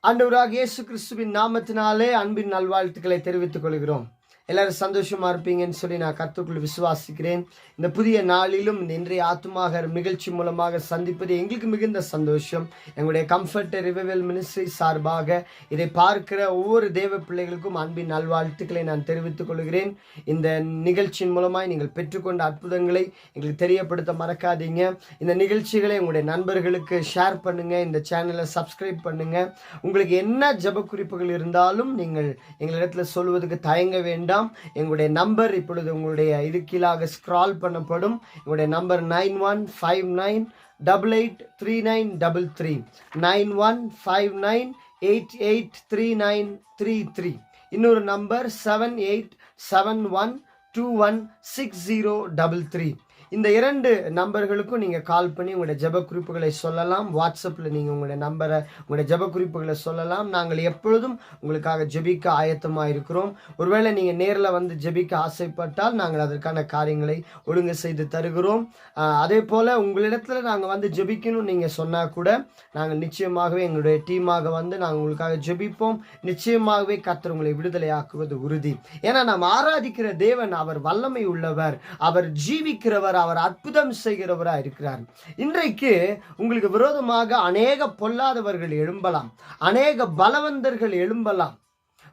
ஆண்டவராகிய இயேசு கிறிஸ்துவின் நாமத்தினாலே அன்பின் நல்வாழ்த்துக்களை தெரிவித்துக் கொள்கிறோம். எல்லாரும் சந்தோஷமா இருப்பீங்கன்னு சொல்லி நான் கர்த்தருக்குள் விசுவாசிக்கிறேன். இந்த புதிய நாளிலும் இந்த இன்றைய ஆத்துமாக நிகழ்ச்சி மூலமாக சந்திப்பது எங்களுக்கு மிகுந்த சந்தோஷம். எங்களுடைய கம்ஃபர்ட் ரிவைவல் மினிஸ்ட்ரி சார்பாக இதை பார்க்கிற ஒவ்வொரு தேவ பிள்ளைகளுக்கும் அன்பின் நல்வாழ்த்துக்களை நான் தெரிவித்துக் கொள்கிறேன். இந்த நிகழ்ச்சியின் மூலமாய் நீங்கள் பெற்றுக்கொண்ட அற்புதங்களை எங்களுக்கு தெரியப்படுத்த மறக்காதீங்க. இந்த நிகழ்ச்சிகளை உங்களுடைய நண்பர்களுக்கு ஷேர் பண்ணுங்க. இந்த சேனலை சப்ஸ்கிரைப் பண்ணுங்க. உங்களுக்கு என்ன ஜெப குறிப்புகள் இருந்தாலும் நீங்கள் எங்களிடத்துல சொல்வதற்கு தயங்க வேண்டாம். எங்களுடைய நம்பர் இப்பொழுது உங்களுடைய இது கீழாக ஸ்க்ரால் பண்ணப்படும். எங்களுடைய நம்பர் 9159883933 9159883933. இன்னொரு நம்பர் 7871216033. இந்த இரண்டு நம்பர்களுக்கும் நீங்கள் கால் பண்ணி உங்களுடைய ஜெப குறிப்புகளை சொல்லலாம். வாட்ஸ்அப்பில் நீங்கள் உங்களுடைய ஜெப குறிப்புகளை சொல்லலாம். நாங்கள் எப்பொழுதும் உங்களுக்காக ஜெபிக்க ஆயத்தமாக இருக்கிறோம். ஒருவேளை நீங்கள் நேரில் வந்து ஜெபிக்க ஆசைப்பட்டால் நாங்கள் அதற்கான காரியங்களை ஒழுங்கு செய்து தருகிறோம். அதே போல் உங்களிடத்தில் நாங்கள் வந்து ஜெபிக்கணும் நீங்கள் சொன்னால் கூட நாங்கள் நிச்சயமாகவே எங்களுடைய டீமாக வந்து நாங்கள் உங்களுக்காக ஜெபிப்போம். நிச்சயமாகவே கர்த்தர் உங்களை விடுதலையாக்குவது உறுதி. ஏன்னா நாம் ஆராதிக்கிற தேவன் அவர் வல்லமை உள்ளவர், அவர் ஜீவிக்கிறவர், அவர் அற்புதம் செய்கிறவராக இருக்கிறார். இன்றைக்கு உங்களுக்கு விரோதமாக அநேக பொல்லாதவர்கள் எழும்பலாம், அநேக பலவந்தர்கள் எழும்பலாம்.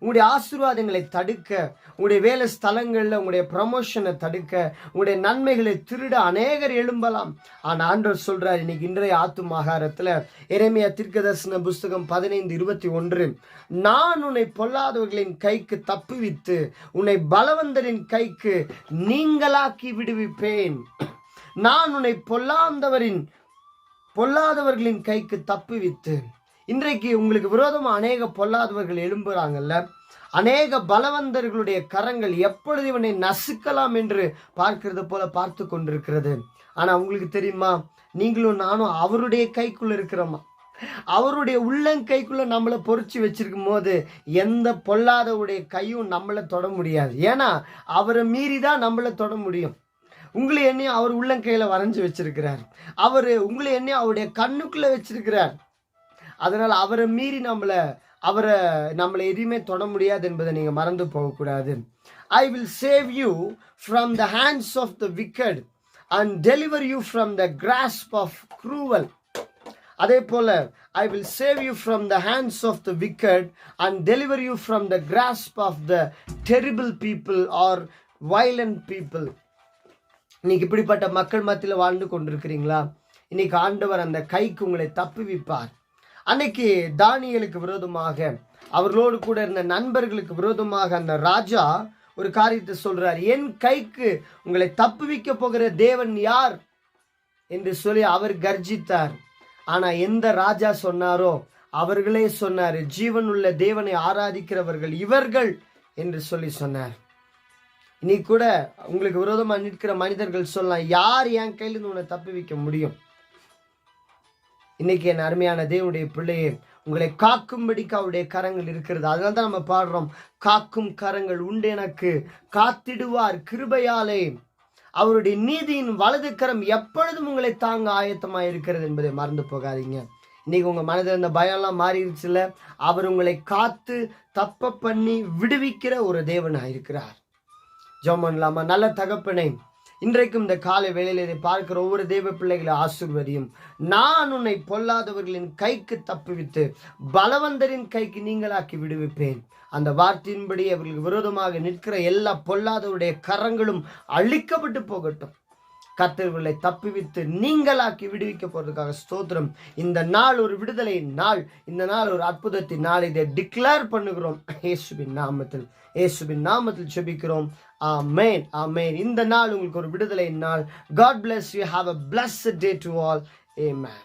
உங்களுடைய ஆசீர்வாதங்களை தடுக்க, உங்களுடைய வேலை ஸ்தலங்களில் உங்களுடைய ப்ரமோஷனை தடுக்க, உங்களுடைய நன்மைகளை திருட அநேகர் எழும்பலாம். ஆனால் ஆண்டவர் சொல்றார், இன்னைக்கு இன்றைய ஆத்துமாகாரத்தில் எரேமியா தீர்க்கதரிசன புஸ்தகம் 15:21, நான் உன்னை பொல்லாதவர்களின் கைக்கு தப்புவித்து உன்னை பலவந்தரின் கைக்கு நீங்களாக்கி விடுவிப்பேன். நான் உன்னை பொல்லாதவர்களின் கைக்கு தப்புவித்து. இன்றைக்கு உங்களுக்கு விரோதமாக அநேக பொல்லாதவர்கள் எழும்புறாங்கல்ல, அநேக பலவந்தர்களுடைய கரங்கள் எப்பொழுது இவனை நசுக்கலாம் என்று பார்க்கிறது போல பார்த்து கொண்டிருக்கிறது. ஆனா உங்களுக்கு தெரியுமா, நீங்களும் நானும் அவருடைய கைக்குள்ள இருக்கிறோமா? அவருடைய உள்ளங்கைக்குள்ள நம்மளை பொறிச்சு வச்சிருக்கும் போது எந்த பொல்லாதவருடைய கையும் நம்மளை தொட முடியாது. ஏன்னா அவரை மீறிதான் நம்மளை தொட முடியும். உங்களை என்னையும் அவர் உள்ளங்கையில வரைஞ்சு வச்சிருக்கிறார். உங்களை என்னையும் அவருடைய கண்ணுக்குள்ள வச்சிருக்கிறார். அதனால அவரை மீறி நம்மளை எதுவுமே தொட முடியாது என்பதை நீங்க மறந்து போகக்கூடாது. I will save you from the hands of the wicked and deliver you from the grasp of cruel. அதே போல I will save you from the hands of the wicked and deliver you from the grasp of the terrible people or violent people. இன்னைக்கு இப்படிப்பட்ட மக்கள் மத்தியில் வாழ்ந்து கொண்டிருக்கிறீங்களா? இன்னைக்கு ஆண்டவர் அந்த கைக்கு உங்களை தப்புவிப்பார். அன்னைக்கு தானியேலுக்கு விரோதமாக, அவர்களோடு கூட இருந்த நண்பர்களுக்கு விரோதமாக அந்த ராஜா ஒரு காரியத்தை சொல்றார். என் கைக்கு உங்களை தப்புவிக்க போகிற தேவன் யார் என்று சொல்லி அவர் கர்ஜித்தார். ஆனா எந்த ராஜா சொன்னாரோ அவர்களே சொன்னார், ஜீவனுள்ள தேவனை ஆராதிக்கிறவர்கள் இவர்கள் என்று சொல்லி சொன்னார். இன்னைக்கு கூட உங்களுக்கு விரோதமா நிற்கிற மனிதர்கள் சொல்லலாம், யார் என் கையிலிருந்து உன்னை தப்புவிக்க முடியும்? இன்னைக்கு என் அருமையான தேவனுடைய பிள்ளையே, உங்களை காக்கும்படிக்கு அவருடைய கரங்கள் இருக்கிறது. அதனால தான் நம்ம பாடுறோம், காக்கும் கரங்கள் உண்டு எனக்கு, காத்திடுவார் கிருபையாலே, அவருடைய நீதியின் வலது கரம் எப்பொழுதும் உங்களை தாங்க ஆயத்தமாக இருக்கிறது என்பதை மறந்து போகாதீங்க. இன்னைக்கு உங்க மனதில் இருந்த பயம்லாம் மாறிடுச்சுல, அவர் உங்களை காத்து தப்ப பண்ணி விடுவிக்கிற ஒரு தேவனாக இருக்கிறார். ஜெபம் பண்ணலாமா? நல்ல தகப்பனே, இன்றைக்கும் இந்த காலை வேளையில் இதை பார்க்கிற ஒவ்வொரு தேவ பிள்ளைகளை ஆசீர்வதியும். நான் உன்னை பொல்லாதவர்களின் கைக்கு தப்புவித்து பலவந்தரின் கைக்கு நீங்களாக்கி விடுவிப்பேன். அந்த வார்த்தையின்படி அவர்களுக்கு விரோதமாக நிற்கிற எல்லா பொல்லாதவருடைய கரங்களும் அழிக்கப்பட்டு போகட்டும். கர்த்தர்களை தப்புவித்து நீங்களாக்கி விடுவிக்க போறதுக்காக ஸ்தோத்திரம். இந்த நாள் ஒரு விடுதலை நாள், இந்த நாள் ஒரு அற்புதத்தின் நாள். இதை டிக்ளேர் பண்ணுகிறோம் இயேசுவின் நாமத்தில் ஜெபிக்கிறோம். ஆமென், ஆமென். இந்த நாள் உங்களுக்கு ஒரு விடுதலை நாள். God bless you. Have a blessed day to all. Amen.